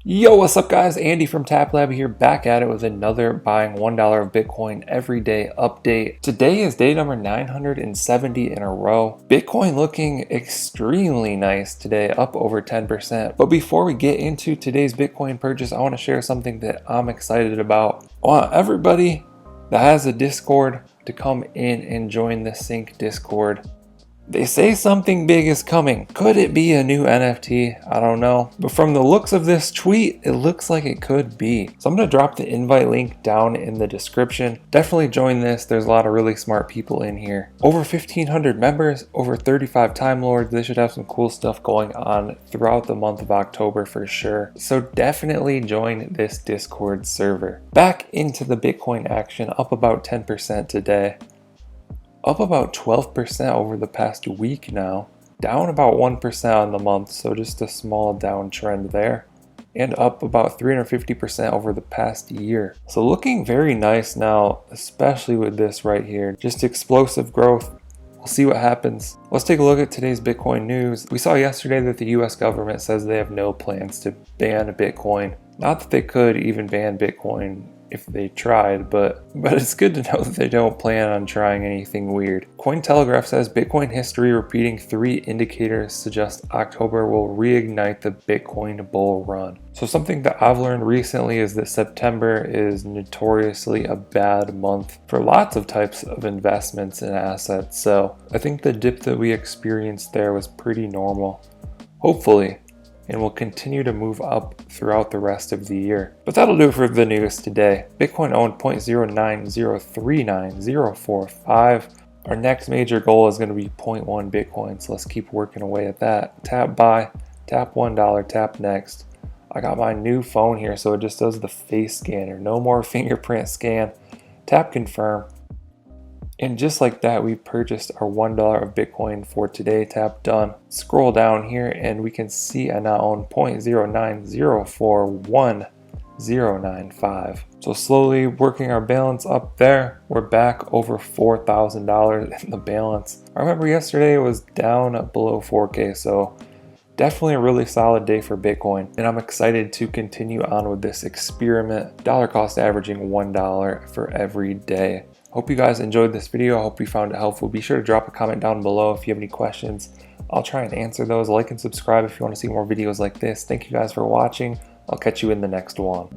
Yo, what's up guys? Andy from TapLab here, back at it with another buying $1 of Bitcoin every day update. Today is day number 970 in a row. Bitcoin looking extremely nice today, up over 10%. But before we get into today's Bitcoin purchase, I want to share something that I'm excited about. I want everybody that has a Discord to come in and join the Sync Discord. They say something big is coming. Could it be a new NFT? I don't know. But from the looks of this tweet, it looks like it could be. So I'm going to drop the invite link down in the description. Definitely join this. There's a lot of really smart people in here. Over 1,500 members, over 35 Time Lords. They should have some cool stuff going on throughout the month of October for sure. So definitely join this Discord server. Back into the Bitcoin action, up about 10% today. Up about 12% over the past week now, down about 1% on the month, so just a small downtrend there, and up about 350% over the past year. So looking very nice now, especially with this right here, just explosive growth. We'll see what happens. Let's take a look at today's Bitcoin news. We saw yesterday that the US government says they have no plans to ban Bitcoin. Not that they could even ban Bitcoin if they tried, but it's good to know that they don't plan on trying anything weird. Cointelegraph says Bitcoin history repeating 3 indicators suggest October will reignite the Bitcoin bull run. So something that I've learned recently is that September is notoriously a bad month for lots of types of investments and assets. So I think the dip that we experienced there was pretty normal. Hopefully. And will continue to move up throughout the rest of the year. But that'll do it for the news today. Bitcoin owned 0.09039,045. Our next major goal is going to be 0.1 Bitcoin, so let's keep working away at that. Tap buy, tap $1, tap next. I got my new phone here, so it just does the face scanner. No more fingerprint scan. Tap confirm. And just like that, we purchased our $1 of Bitcoin for today. Tap done. Scroll down here and we can see I now own 0.09041,095. So slowly working our balance up there. We're back over $4,000 in the balance. I remember yesterday it was down below 4K, so definitely a really solid day for Bitcoin. And I'm excited to continue on with this experiment. Dollar cost averaging $1 for every day. Hope you guys enjoyed this video. I hope you found it helpful. Be sure to drop a comment down below if you have any questions. I'll try and answer those. Like and subscribe if you want to see more videos like this. Thank you guys for watching. I'll catch you in the next one.